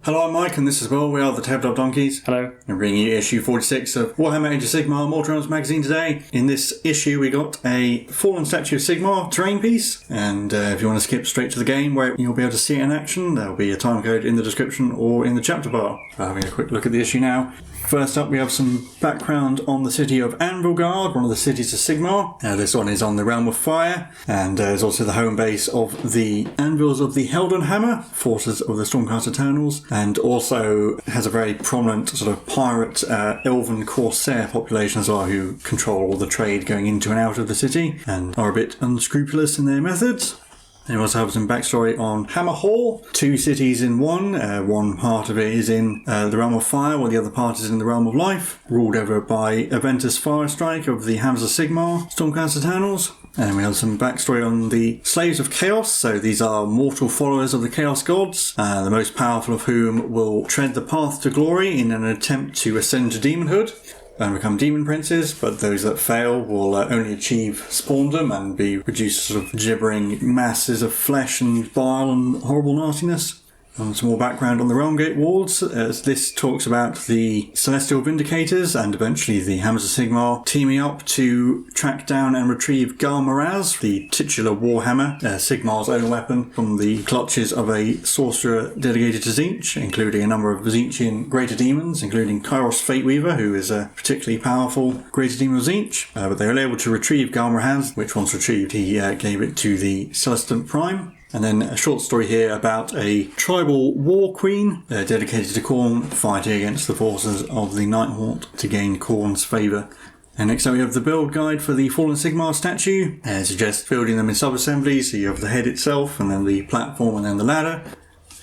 Hello, I'm Mike, and this is Will. We are the Tabletop Donkeys. Hello. I'm bringing you issue 46 of Warhammer Age of Sigmar Mortals magazine today. In this issue, we got a Fallen Statue of Sigmar terrain piece, and if you want to skip straight to the game where you'll be able to see it in action, there'll be a time code in the description or in the chapter bar. Having a quick look at the issue now. First up, we have some background on the city of Anvilgard, one of the cities of Sigmar. This one is on the Realm of Fire, and is also the home base of the Anvils of the Heldenhammer, forces of the Stormcast Eternals, and also has a very prominent sort of pirate elven corsair population as well, who control all the trade going into and out of the city and are a bit unscrupulous in their methods. And we also have some backstory on Hammer Hall, two cities in one. One part of it is in the Realm of Fire, while the other part is in the Realm of Life, ruled over by Aventus Firestrike of the Hammers of Sigmar, Stormcast Eternals. And we have some backstory on the Slaves of Chaos. So these are mortal followers of the Chaos Gods, the most powerful of whom will tread the path to glory in an attempt to ascend to demonhood and become demon princes, but those that fail will only achieve spawndom and be reduced to sort of gibbering masses of flesh and bile and horrible nastiness. And some more background on the Realmgate wards, as this talks about the Celestial Vindicators and eventually the Hammers of Sigmar teaming up to track down and retrieve Gar-Maraz, the titular warhammer, Sigmar's own weapon, from the clutches of a sorcerer dedicated to Tzeentch, including a number of Tzeentchian greater demons, including Kairos Fateweaver, who is a particularly powerful greater demon of Tzeentch. But they were able to retrieve Gar-Maraz, which once retrieved he gave it to the Celestant Prime. And then a short story here about a tribal war queen dedicated to Khorne fighting against the forces of the Nighthaunt to gain Khorne's favour. And next up we have the build guide for the Fallen Sigmar statue. It suggests building them in sub-assemblies, so you have the head itself and then the platform and then the ladder.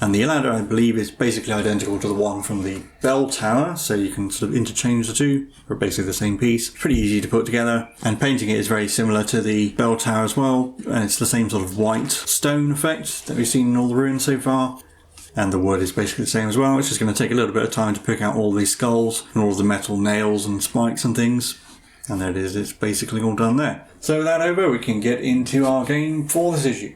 And the ladder, I believe, is basically identical to the one from the bell tower, so you can sort of interchange the two. They're basically the same piece. Pretty easy to put together, and painting it is very similar to the bell tower as well, and it's the same sort of white stone effect that we've seen in all the ruins so far. And the wood is basically the same as well. It's just going to take a little bit of time to pick out all these skulls and all the metal nails and spikes and things. And there it is, it's basically all done there. So with that over, we can get into our game for this issue.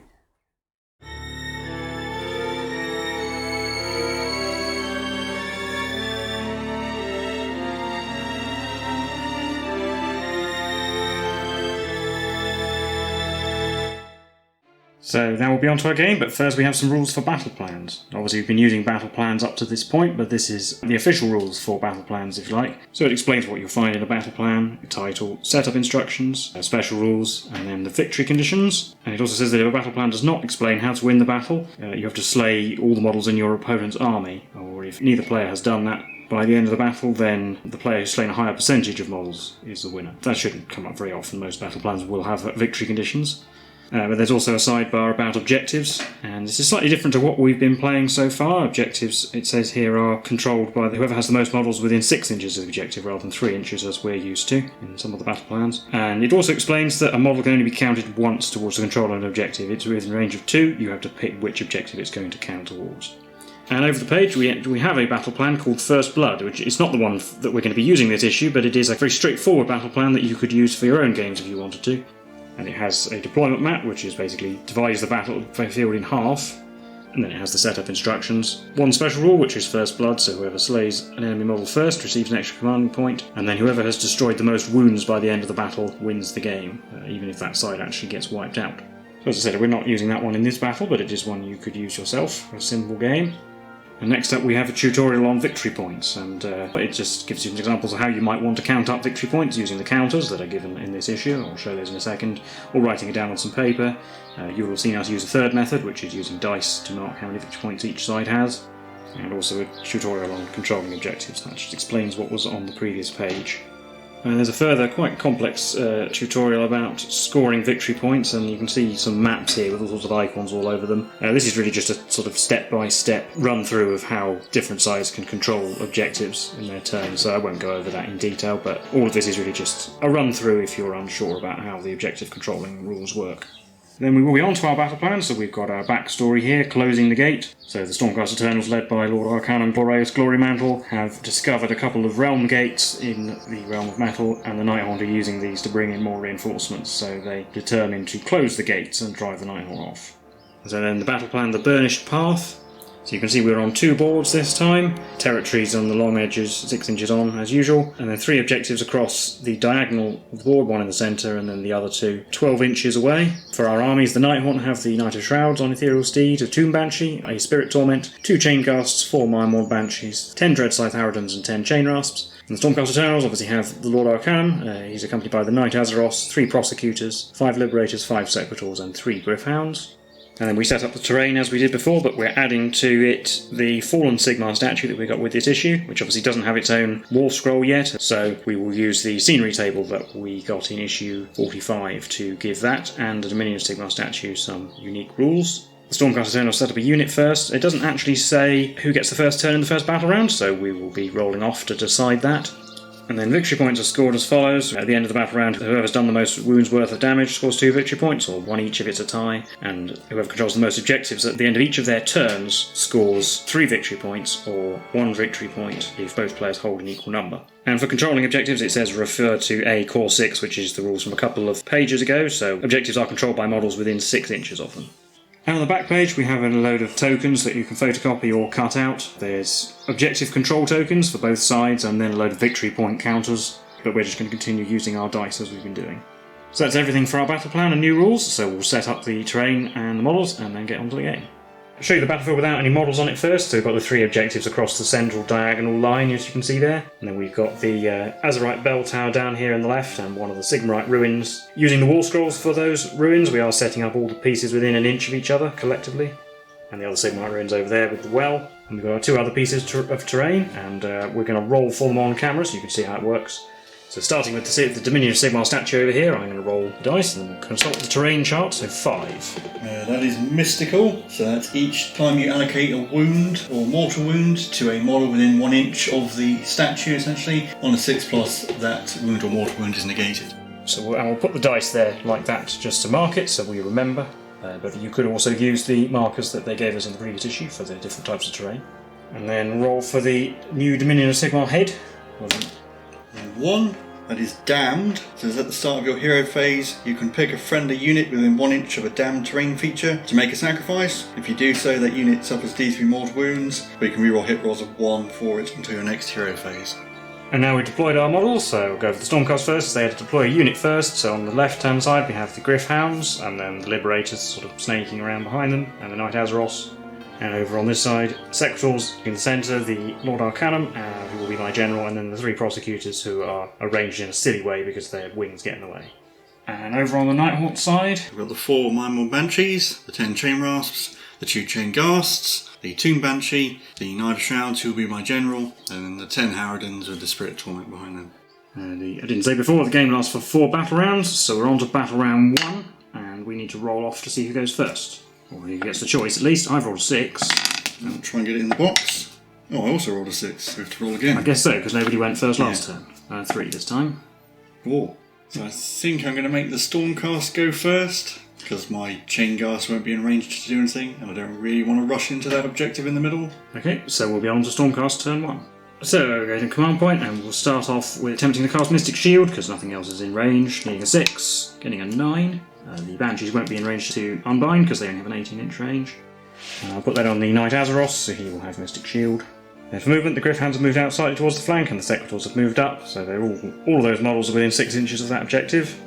So now we'll be on to our game, but first we have some rules for battle plans. Obviously we've been using battle plans up to this point, but this is the official rules for battle plans, if you like. So it explains what you'll find in a battle plan, the title, setup instructions, special rules, and then the victory conditions. And it also says that if a battle plan does not explain how to win the battle, you have to slay all the models in your opponent's army, or if neither player has done that by the end of the battle, then the player who's slain a higher percentage of models is the winner. That shouldn't come up very often. Most battle plans will have victory conditions. But there's also a sidebar about objectives, and this is slightly different to what we've been playing so far. Objectives, it says here, are controlled by whoever has the most models within 6 inches of the objective rather than 3 inches as we're used to in some of the battle plans. And it also explains that a model can only be counted once towards the control of an objective. It's within a range of 2, you have to pick which objective it's going to count towards. And over the page we have a battle plan called First Blood, which is not the one that we're going to be using this issue, but it is a very straightforward battle plan that you could use for your own games if you wanted to. And it has a deployment map, which is basically divides the battlefield in half, and then it has the setup instructions. One special rule, which is First Blood, so whoever slays an enemy model first receives an extra command point, and then whoever has destroyed the most wounds by the end of the battle wins the game, even if that side actually gets wiped out. So as I said, we're not using that one in this battle, but it is one you could use yourself for a simple game. And next up we have a tutorial on victory points, and it just gives you some examples of how you might want to count up victory points using the counters that are given in this issue. I'll show those in a second, or writing it down on some paper. You will have seen how to use a third method, which is using dice to mark how many victory points each side has, and also a tutorial on controlling objectives. That just explains what was on the previous page. And there's a further quite complex tutorial about scoring victory points, and you can see some maps here with all sorts of icons all over them. This is really just a sort of step-by-step run-through of how different sides can control objectives in their turn, so I won't go over that in detail, but all of this is really just a run-through if you're unsure about how the objective controlling rules work. Then we will be on to our battle plan, so we've got our backstory here, closing the gate. So the Stormcast Eternals, led by Lord-Arcanum Boreas Glorymantle, have discovered a couple of realm gates in the Realm of Metal, and the Nighthaunt are using these to bring in more reinforcements, so they determine to close the gates and drive the Nighthaunt off. So then the battle plan, the Burnished Path. So you can see we're on 2 boards this time, territories on the long edges 6 inches on as usual, and then 3 objectives across the diagonal of the board, 1 in the centre and then the other 2 12 inches away. For our armies, the Nighthaunt have the Knight of Shrouds on Ethereal Steed, a Tomb Banshee, a Spirit Torment, 2 Chain Ghasts, 4 Miremord Banshees, 10 Dreadscythe Harridans and 10 Chain Rasps. And the Stormcast Eternals obviously have the Lord-Arcanum, he's accompanied by the Knight Azeroth, 3 Prosecutors, 5 Liberators, 5 Sequitors and 3 Gryph-hounds. And then we set up the terrain as we did before, but we're adding to it the Fallen Sigmar Statue that we got with this issue, which obviously doesn't have its own wall scroll yet, so we will use the scenery table that we got in issue 45 to give that and the Dominion of Sigmar Statue some unique rules. The Stormcast Eternals set up a unit first. It doesn't actually say who gets the first turn in the first battle round, so we will be rolling off to decide that. And then victory points are scored as follows. At the end of the battle round, whoever's done the most wounds worth of damage scores 2 victory points, or 1 each if it's a tie, and whoever controls the most objectives at the end of each of their turns scores 3 victory points, or 1 victory point if both players hold an equal number. And for controlling objectives, it says refer to A Core 6, which is the rules from a couple of pages ago, so objectives are controlled by models within 6 inches of them. And on the back page we have a load of tokens that you can photocopy or cut out. There's objective control tokens for both sides and then a load of victory point counters, but we're just going to continue using our dice as we've been doing. So that's everything for our battle plan and new rules, so we'll set up the terrain and the models and then get onto the game. I'll show you the battlefield without any models on it first. So we've got the 3 objectives across the central diagonal line, as you can see there. And then we've got the Azerite Bell Tower down here on the left and one of the Sigmarite ruins. Using the wall scrolls for those ruins, we are setting up all the pieces within an inch of each other collectively. And the other Sigmarite ruins over there with the well. And we've got our 2 other pieces of terrain, and we're going to roll for them on camera so you can see how it works. So starting with the Dominion of Sigmar statue over here, I'm going to roll the dice and then consult the terrain chart, so 5. That is mystical, so that's each time you allocate a wound or mortal wound to a model within 1 inch of the statue, essentially. On a 6+, that wound or mortal wound is negated. So we'll put the dice there like that just to mark it so we remember, but you could also use the markers that they gave us in the previous issue for the different types of terrain. And then roll for the new Dominion of Sigmar head. And 1, that is damned. So at the start of your hero phase, you can pick a friendly unit within 1 inch of a damned terrain feature to make a sacrifice. If you do so, that unit suffers D3 mortal wounds, but you can reroll hit rolls of 1 for it until your next hero phase. And now we've deployed our models, so we'll go for the Stormcast first. They had to deploy a unit first, so on the left-hand side we have the Gryph-hounds, and then the Liberators sort of snaking around behind them, and the Knight Azeroth. And over on this side, Sequitors in the centre, the Lord-Arcanum, who will be my general, and then the 3 Prosecutors who are arranged in a silly way because their wings get in the way. And over on the Nighthaunt side, we've got the 4 Miremord Banshees, the 10 Chain Rasps, the 2 Chain Ghasts, the Tomb Banshee, the Knight of Shrouds, who will be my general, and then the 10 Harridans with the Spirit Torment behind them. I didn't say before, the game lasts for 4 battle rounds, so we're on to battle round 1, and we need to roll off to see who goes first. Or who gets the choice, at least. I've rolled 6. I'll try and get it in the box. Oh, I also rolled a 6. We have to roll again. I guess so, because nobody went first last turn. 3 this time. 4. So I think I'm going to make the Stormcast go first, because my Chain Ghast won't be in range to do anything, and I don't really want to rush into that objective in the middle. Okay, so we'll be on to Stormcast turn 1. So we'll go to command point, and we'll start off with attempting to cast Mystic Shield, because nothing else is in range. Getting a 6, getting a 9. The Banshees won't be in range to unbind because they only have an 18-inch range. I'll put that on the Knight Azeroth, so he will have Mystic Shield. Then for movement, the Gryph-hounds have moved out slightly towards the flank, and the Sequitors have moved up, so they're all of those models are within 6 inches of that objective.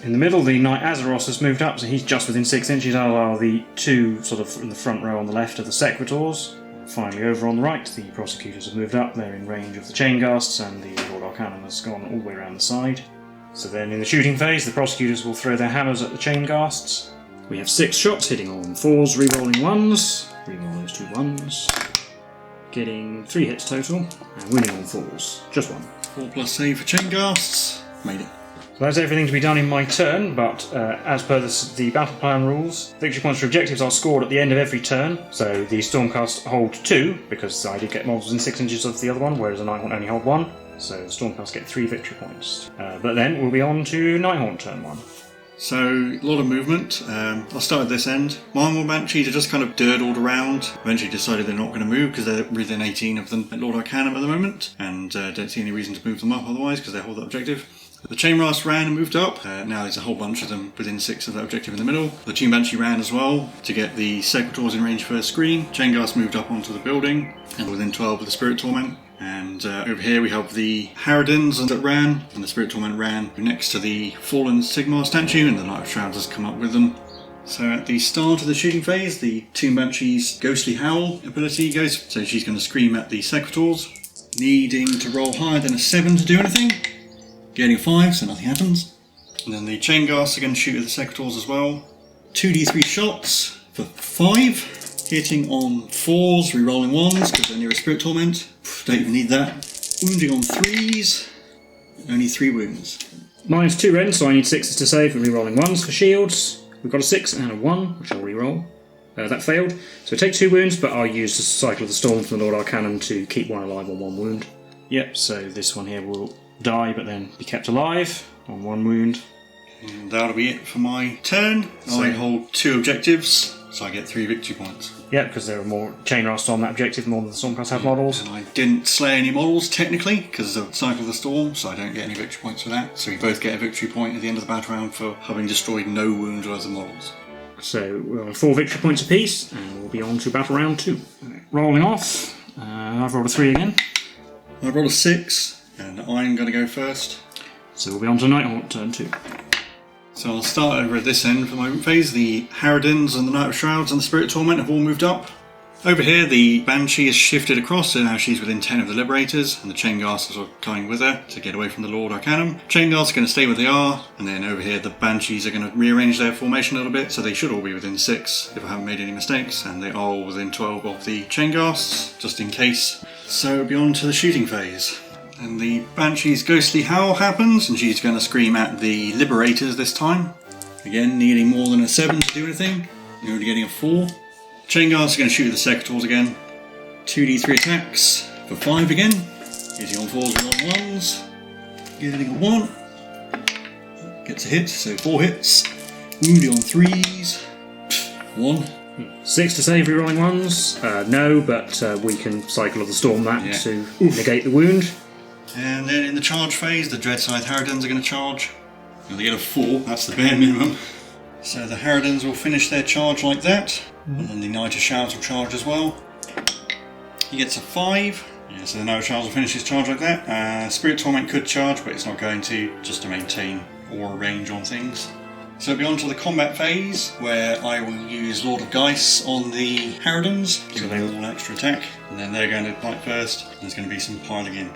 In the middle, the Knight Azeroth has moved up, so he's just within 6 inches, are the 2 sort of in the front row on the left of the Sequitors. Finally, over on the right, the Prosecutors have moved up, they're in range of the Chain Ghasts, and the Lord-Arcanum has gone all the way around the side. So then in the shooting phase, the Prosecutors will throw their hammers at the Chain Ghasts. We have 6 shots, hitting all on 4s, re-rolling 1s, re-roll those 2 1s, getting 3 hits total, and winning all 4s, just 1. 4+ save for Chain Ghasts, made it. So that's everything to be done in my turn, but as per the battle plan rules, victory points for objectives are scored at the end of every turn, so the Stormcast hold 2, because I did get models in 6 inches of the other one, whereas the Nighthaunt only hold 1. So Stormcast get 3 victory points. But then we'll be on to Nighthaunt turn 1. So, a lot of movement. I'll start at this end. My more Banshees are just kind of durdled around. Eventually decided they're not going to move because they're within 18 of them at Lord-Arcanum at the moment, and don't see any reason to move them up otherwise because they hold that objective. The Chainmaster ran and moved up. Now there's a whole bunch of them within 6 of that objective in the middle. The Tomb Banshee ran as well to get the Sequitors in range first screen. Chainghast moved up onto the building and within 12 of the Spirit Torment. And over here we have the Harridans that ran, and the Spirit Torment ran next to the Fallen Sigmar Statue, and the Knight of Shrouds has come up with them. So at the start of the shooting phase, the Tomb Banshee's Ghostly Howl ability goes, so she's going to scream at the Sequitors, needing to roll higher than a 7 to do anything. Getting a 5, so nothing happens. And then the Chainghasts are going to shoot at the Sequitors as well. 2d3 shots for 5. Hitting on 4s, re-rolling 1s because they're near a Spirit Torment. Don't even need that. Wounding on 3s. Only 3 wounds. Mine's 2 rends, so I need 6s to save and re-rolling 1s for shields. We've got a 6 and a 1, which I'll re-roll. That failed. So take 2 wounds, but I'll use the Cycle of the Storm from the Lord-Arcanum to keep 1 alive on 1 wound. Yep, so this one here will die, but then be kept alive on 1 wound. And that'll be it for my turn. I hold 2 objectives, so I get 3 victory points. Yeah, because there are more Chainghast on that objective, more than the Stormcast have models. And I didn't slay any models, technically, because of the Cycle of the Storm, so I don't get any victory points for that. So we both get a victory point at the end of the battle round for having destroyed no wounds or other models. So we're on 4 victory points apiece, and we'll be on to battle round 2. Rolling off, I've rolled a 3 again. I rolled a 6. And I'm going to go first. So we'll be on to Nighthaunt turn 2. So I'll start over at this end for my movement phase. The Harridans and the Knight of Shrouds and the Spirit Torment have all moved up. Over here the Banshee is shifted across, so now she's within 10 of the Liberators, and the Chainghast are coming with her to get away from the Lord-Arcanum. Chainghast are going to stay where they are, and then over here the Banshees are going to rearrange their formation a little bit, so they should all be within 6 if I haven't made any mistakes, and they are all within 12 of the Chainghasts, just in case. So beyond to the shooting phase. And the Banshee's Ghostly Howl happens, and she's going to scream at the Liberators this time. Again, needing more than a 7 to do anything. You're only getting a 4. Chainghasts are going to shoot at the Sequitors again. 2d3 attacks for 5 again. Hitting on 4s and on 1s. Getting a 1. Gets a hit, so 4 hits. Wounding on 3s. 1. 6 to save, re-rolling 1s. No, but we can Cycle of the Storm that to negate the wound. And then in the charge phase, the Dreadscythe Harridans are going to charge. And they get a 4, that's the bare minimum. So the Harridans will finish their charge like that. And then the Knight of Shrouds will charge as well. He gets a 5. Yeah, so the Knight of Shrouds will finish his charge like that. Spirit Torment could charge, but it's not going to, just to maintain aura range on things. So beyond to the combat phase, where I will use Lord of Geist on the Harridans, give them all extra attack, and then they're going to fight first, and there's going to be some piling in.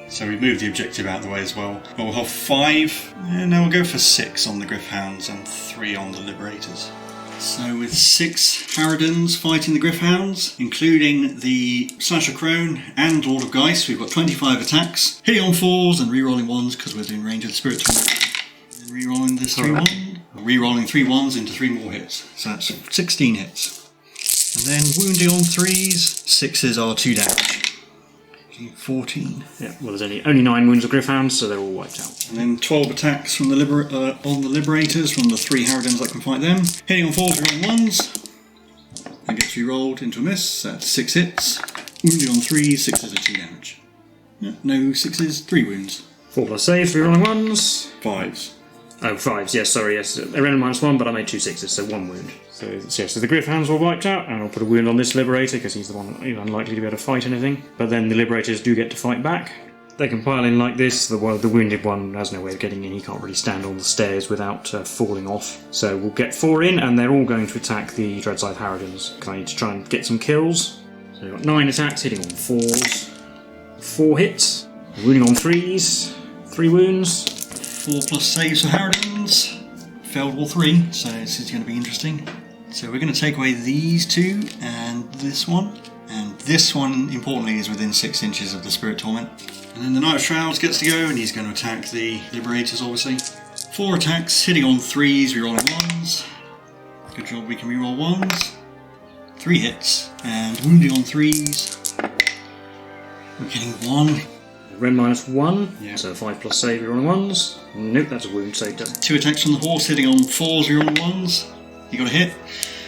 So we've moved the objective out of the way as well. But we'll have 5, and now we'll go for 6 on the Gryph-hounds and 3 on the Liberators. So with 6 Harridans fighting the Gryph-hounds, including the Slasher Crone and Lord of Geist, we've got 25 attacks, hitting on 4s and re-rolling 1s because we're in range of the Spirit Torment. And re-rolling this 3-1. Re-rolling 3 1s into 3 more hits. So that's 16 hits. And then wounding on 3s, 6s are 2 damage. 14. Yeah, well, there's only 9 wounds of Gryph-hounds, so they're all wiped out. And then 12 attacks from the on the Liberators from the 3 Harridans that can fight them. Hitting on 4s, re-rolling 1s. That gets re-rolled into a miss. That's 6 hits. Wounding on 3s, 6s are 2 damage. Yeah, no 6s, 3 wounds. 4 plus saves, re-rolling 1s. 5s. Oh, 5s, yes, sorry, yes. I ran a -1, but I made 2 6s, so 1 wound. So the Gryph-hounds were wiped out, and I'll put a wound on this Liberator, because he's the one unlikely to be able to fight anything. But then the Liberators do get to fight back. They can pile in like this. The wounded one has no way of getting in. He can't really stand on the stairs without falling off. So we'll get 4 in, and they're all going to attack the Dreadscythe Harridans, because I need to try and get some kills. So we've got 9 attacks, hitting on 4s. 4 hits. Wounding on 3s. 3 wounds. 4 plus saves for Harridans. Failed all 3, so this is going to be interesting. So we're going to take away these 2 and this one. And this one, importantly, is within 6 inches of the Spirit Torment. And then the Knight of Shrouds gets to go, and he's going to attack the Liberators, obviously. 4 attacks, hitting on 3s, rerolling 1s. Good job, we can reroll 1s. 3 hits, and wounding on 3s. We're getting 1. Ren -1, Yeah. so 5 plus save, you're on ones. Nope, that's a wound, so it doesn't. 2 attacks from the horse, hitting on 4s, you're on 1s. You got a hit.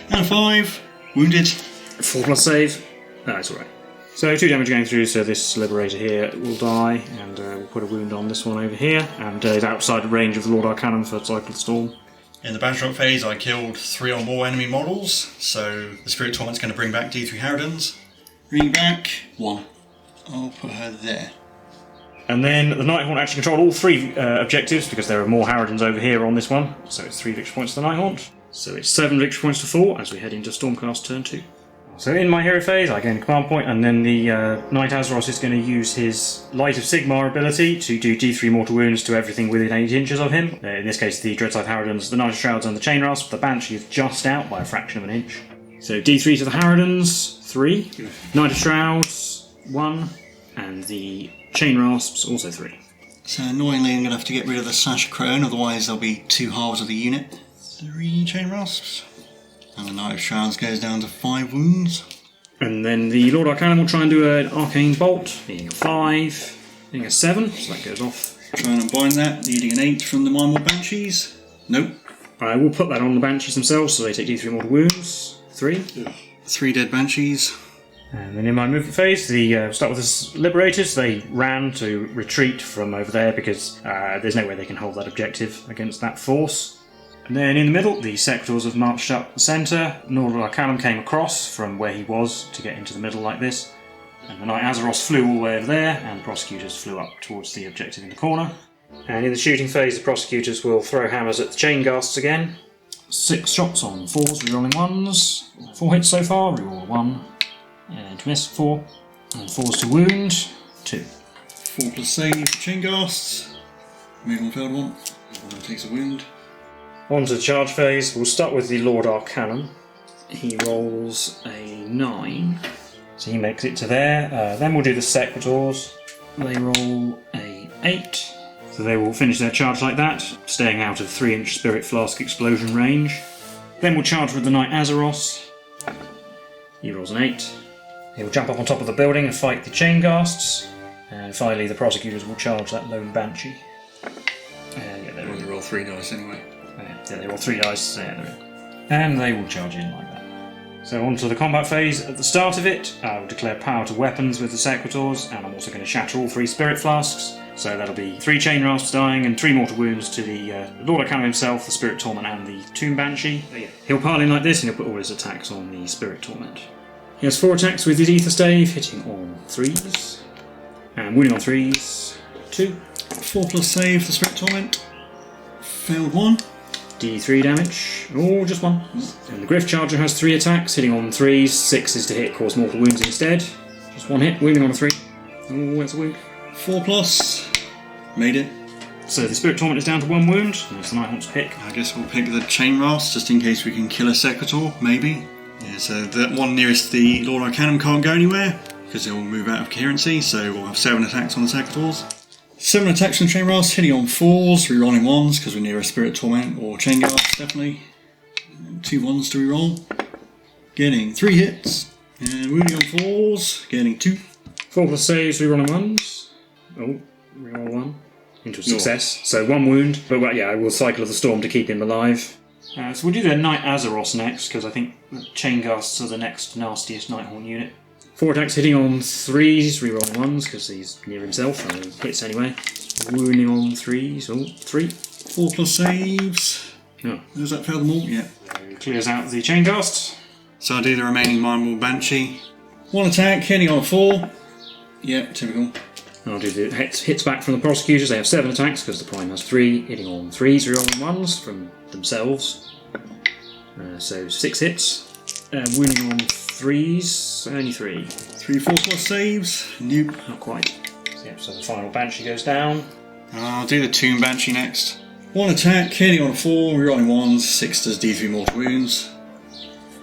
And 5, wounded. 4 plus save. That's alright. So 2 damage going through, so this Liberator here will die, and we'll put a wound on this one over here, and is outside the range of the Lord-Arcanum for Cycle of Storm. In the Battletop phase, I killed 3 or more enemy models, so the Spirit Torment's going to bring back D3 Harridans. Bring back 1. I'll put her there. And then the Nighthaunt actually controlled all 3 objectives, because there are more Harridans over here on this one, so it's 3 victory points to the Nighthaunt. So it's 7 victory points to 4 as we head into Stormcast turn 2. So in my hero phase, I gain a command point, and then the Knight Azeroth is going to use his Light of Sigmar ability to do D3 mortal wounds to everything within 8 inches of him. In this case, the Dreadscythe Harridans, the Knight of Shrouds, and the Chain Rasp. The Banshee is just out by a fraction of an inch. So D3 to the Harridans, 3. Knight of Shrouds, 1. And the Chain Rasps, also 3. So annoyingly, I'm going to have to get rid of the Sasha Crone, otherwise there'll be 2 halves of the unit. 3 Chain Rasps. And the Knight of Shrouds goes down to 5 wounds. And then the Lord-Arcanum will try and do an Arcane Bolt, being a 5, being a 7, so that goes off. Try and unbind that, needing an 8 from the Mindward Banshees. Nope. I will put that on the Banshees themselves, so they take D3 mortal wounds. 3. 3 dead Banshees. And then in my movement phase, the start with the Liberators. They ran to retreat from over there because there's no way they can hold that objective against that force. And then in the middle, the Sectors have marched up the centre. Lord-Arcanum came across from where he was to get into the middle like this. And the Knight Azeroth flew all the way over there, and the Prosecutors flew up towards the objective in the corner. And in the shooting phase, the Prosecutors will throw hammers at the Chain Ghasts again. 6 shots on 4s, rerolling 1s. 4 hits so far, reroll 1. And to miss, 4. And 4s to wound, 2. 4 plus save, Chain Ghasts. Move on failed 1. One takes a wound. On to the charge phase, we'll start with the Lord-Arcanum. He rolls a 9, so he makes it to there. Then we'll do the Secretors. They roll a 8, so they will finish their charge like that, staying out of 3-inch Spirit Flask explosion range. Then we'll charge with the Knight Azeroth. He rolls an 8. He'll jump up on top of the building and fight the Chain Ghasts. And finally the Prosecutors will charge that lone Banshee. Yeah, They only roll 3 dice anyway. Yeah, they roll 3 dice, and they will charge in like that. So on to the combat phase. At the start of it, I will declare power to weapons with the Secretors, and I'm also going to shatter all 3 Spirit Flasks. So that'll be 3 Chain Rasps dying and 3 mortal wounds to the Lord-Arcanum himself, the Spirit Torment, and the Tomb Banshee. He'll pile in like this, and he'll put all his attacks on the Spirit Torment. He has 4 attacks with his Ether Stave, hitting on 3s, and wounding on 3s, 2. 4 plus save, the Spirit Torment. Failed 1. D3 damage, or just 1. And the Griff Charger has 3 attacks, hitting on 3s, 6 is to hit, cause mortal wounds instead. Just 1 hit, wounding on a 3. Oh, that's a wound. 4 plus. Made it. So the Spirit Torment is down to 1 wound, and it's the Nighthaunt's pick. I guess we'll pick the Chain Rasp, just in case we can kill a Secretor, maybe. Yeah, so the one nearest the Lord-Arcanum can't go anywhere, because it will move out of coherency, so we'll have 7 attacks on the Secretors. 7 attacks from Chain Rasp, hitting on 4s, rerolling 1s, because we're near a Spirit Torment or Chain Ghasts, definitely. 2 1s to reroll. Getting 3 hits, and wounding on 4s, getting 2. 4 plus saves, rerolling 1s. Oh, reroll 1. Into a success. So 1 wound, but well, yeah, I will Cycle of the Storm to keep him alive. So we'll do the Knight Azeroth next, because I think the Chain Ghasts are the next nastiest Nighthaunt unit. 4 attacks hitting on 3s, rerolling 1s, because he's near himself, and he hits anyway. Wounding on 3s, oh, 3. 4 plus saves. Oh. Does that fail them all? Yeah. Clears out the Chain Ghast. So I'll do the remaining Mindward Banshee. 1 attack, hitting on a 4. Yeah, typical. I'll do the hits back from the Prosecutors. They have 7 attacks, because the Prime has 3, hitting on 3s, rerolling 1s from themselves. So 6 hits. Wounding on 3s, only 3. 3 4 plus saves. Nope. Not quite. So the final Banshee goes down. I'll do the Tomb Banshee next. 1 attack, hitting on a 4, rerolling 1s, 6 does D3 mortal wounds.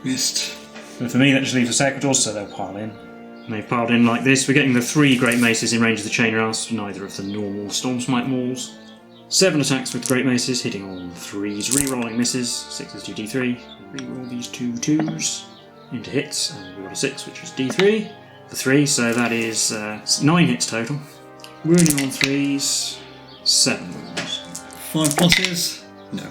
Missed. And for me, that just leaves the Secretors, so they'll pile in. And they've piled in like this. We're getting the 3 Great Maces in range of the Chain Rasp, neither of the normal Stormsmite Mauls. 7 attacks with Great Maces, hitting on 3s, rerolling misses, 6s do D3. Reroll these 2 2s into hits, and we got a 6, which is D3 for 3, so that is 9 hits total. Wounding on 3s, 7 wounds. 5 pluses? No.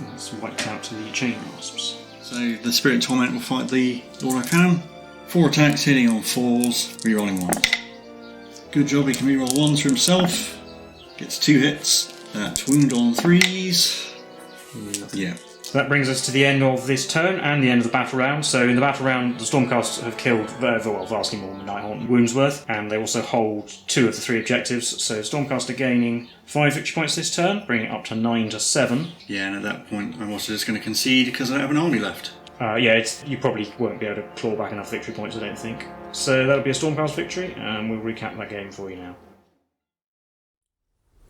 That's wiped out to the chain rasps. So the Spirit Torment will fight the Lord-Arcanum. 4 attacks, hitting on 4s, rerolling 1s. Good job, he can reroll 1s for himself. Gets 2 hits. That's wound on 3s. Yeah. So that brings us to the end of this turn and the end of the battle round. So in the battle round, the Stormcast have killed vastly more than Nighthaunt and Woundsworth, and they also hold 2 of the 3 objectives. So Stormcast are gaining 5 victory points this turn, bringing it up to 9 to 7. Yeah, and at that point, I'm also just going to concede because I don't have an army left. You probably won't be able to claw back enough victory points, I don't think. So that'll be a Stormcast victory, and we'll recap that game for you now.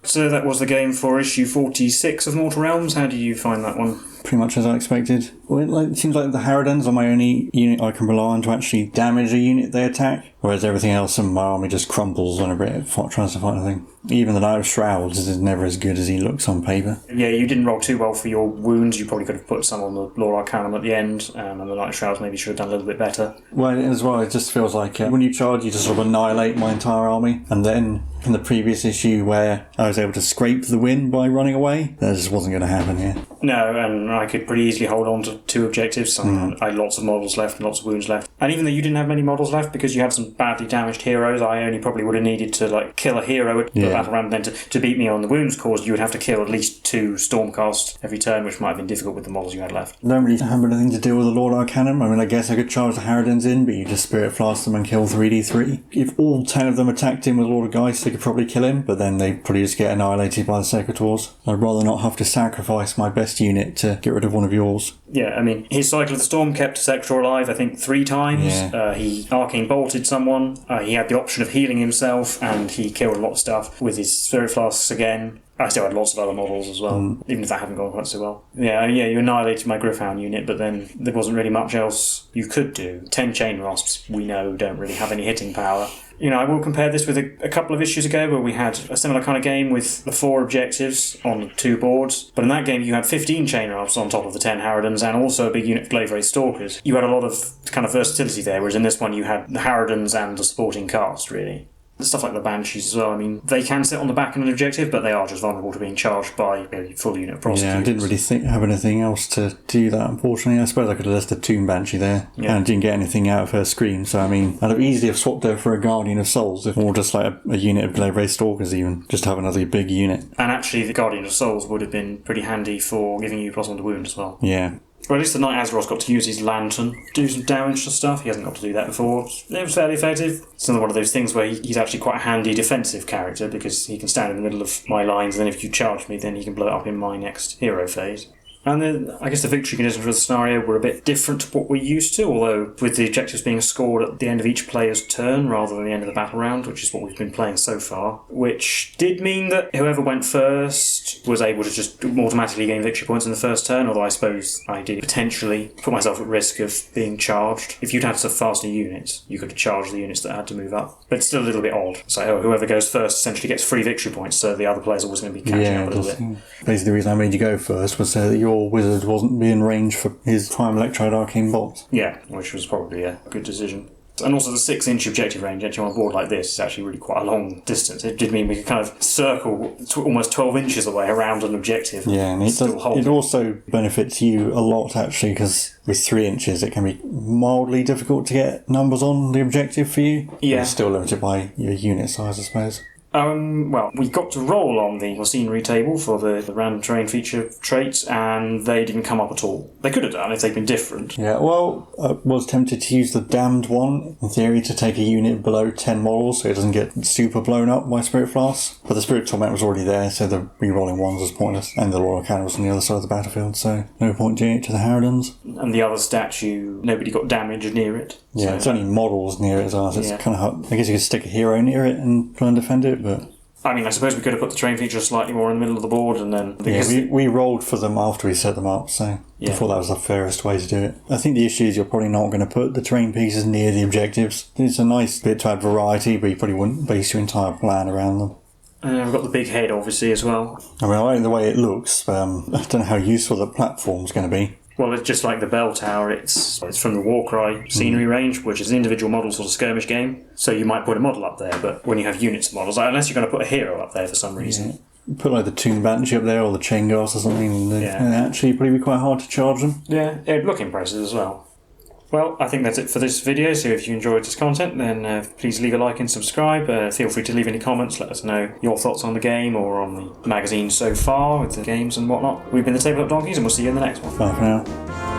So that was the game for issue 46 of Mortal Realms. How did you find that one? Pretty much as I expected. Well, it seems like the Harridans are my only unit I can rely on to actually damage a unit they attack, whereas everything else in my army just crumbles whenever it tries to fight a thing. Even the Knight of Shrouds is never as good as he looks on paper. Yeah, you didn't roll too well for your wounds. You probably could have put some on the Lord-Arcanum at the end, and the Knight of Shrouds maybe should have done a little bit better. Well, as well, it just feels like when you charge, you just sort of annihilate my entire army, and then in the previous issue where I was able to scrape the win by running away, that just wasn't going to happen here. No, and I could pretty easily hold on to 2 objectives. I had lots of models left and lots of wounds left. And even though you didn't have many models left because you had some badly damaged heroes, I only probably would have needed to kill a hero at the battle round. Then to beat me on the wounds caused, you would have to kill at least 2 Stormcast every turn, which might have been difficult with the models you had left. I don't really have anything to do with the Lord-Arcanum. I mean, I guess I could charge the Harridans in, but you just Spirit Flask them and kill 3d3. If all 10 of them attacked him with Lord of Geist, they could probably kill him, but then they probably just get annihilated by the Secretors. I'd rather not have to sacrifice my best unit to get rid of one of yours. Yeah, I mean, his Cycle of the Storm kept a Sector alive, I think, 3 times. Yeah. He Arcane Bolted someone. He had the option of healing himself, and he killed a lot of stuff with his Spirit Flasks again. I still had lots of other models as well, even if that hadn't gone quite so well. Yeah, you annihilated my Griffhound unit, but then there wasn't really much else you could do. 10 Chain Rasps, we know, don't really have any hitting power. I will compare this with a couple of issues ago where we had a similar kind of game with the 4 objectives on 2 boards. But in that game, you had 15 Chain Rasps on top of the 10 Harridans and also a big unit of Glaive Ray Stalkers. You had a lot of kind of versatility there, whereas in this one you had the Harridans and the supporting cast, really. Stuff like the Banshees as well. I mean, they can sit on the back in an objective, but they are just vulnerable to being charged by a full unit of prosecutors. Yeah, I didn't really have anything else to do that, unfortunately. I suppose I could have listed Tomb Banshee there, and didn't get anything out of her Scream, so I mean, I'd have easily have swapped her for a Guardian of Souls, or just like a unit of Glaive Ray Stalkers even, just have another big unit. And actually, the Guardian of Souls would have been pretty handy for giving you +1 to wound as well. Yeah. Well, at least the Knight Azeroth got to use his lantern, do some damage to stuff. He hasn't got to do that before. It was fairly effective. It's another one of those things where he's actually quite a handy defensive character because he can stand in the middle of my lines, and then if you charge me, then he can blow it up in my next hero phase. And then I guess the victory conditions for the scenario were a bit different to what we're used to, although with the objectives being scored at the end of each player's turn rather than the end of the battle round, which is what we've been playing so far, which did mean that whoever went first was able to just automatically gain victory points in the first turn, although I suppose I did potentially put myself at risk of being charged. If you'd had some faster units, you could have charged the units that had to move up. But it's still a little bit odd. So whoever goes first essentially gets free victory points, so the other players are always going to be catching up a little bit. Basically the reason I made you go first was so that your wizard wasn't being range for his Prime Electrode Arcane Bolt. Yeah, which was probably a good decision. And also the 6-inch objective range, actually on a board like this, is actually really quite a long distance. It did mean we could kind of circle almost 12 inches away around an objective. Yeah, and it also benefits you a lot, actually, because with 3 inches it can be mildly difficult to get numbers on the objective for you. Yeah. You're still limited by your unit size, I suppose. Well, we got to roll on the scenery table for the random terrain feature traits, and they didn't come up at all. They could have done if they'd been different. Yeah, well, I was tempted to use the Damned one, in theory, to take a unit below 10 models so it doesn't get super blown up by Spirit Flask. But the Spirit Torment was already there, so the re-rolling ones was pointless. And the Lord-Arcanum was on the other side of the battlefield, so no point doing it to the Harridans. And the other statue, nobody got damaged near it. Yeah, it's only models near it as well, so it's kind of hard. I guess you could stick a hero near it and try and defend it, but... I mean, I suppose we could have put the terrain feature slightly more in the middle of the board and then... we rolled for them after we set them up, so I thought that was the fairest way to do it. I think the issue is you're probably not going to put the terrain pieces near the objectives. It's a nice bit to add variety, but you probably wouldn't base your entire plan around them. And we've got the big head, obviously, as well. I mean, I like the way it looks, but I don't know how useful the platform's going to be. Well, it's just like the bell tower. It's from the Warcry scenery range, which is an individual model sort of skirmish game. So you might put a model up there, but when you have units of models, unless you're going to put a hero up there for some reason. Put like the Tomb Banshee up there or the Chain Guards or something, and actually it'd probably be quite hard to charge them. Yeah, it'd look impressive as well. Well, I think that's it for this video, so if you enjoyed this content, then please leave a like and subscribe. Feel free to leave any comments, let us know your thoughts on the game or on the magazine so far with the games and whatnot. We've been the Tabletop Donkeys, and we'll see you in the next one. Bye for now.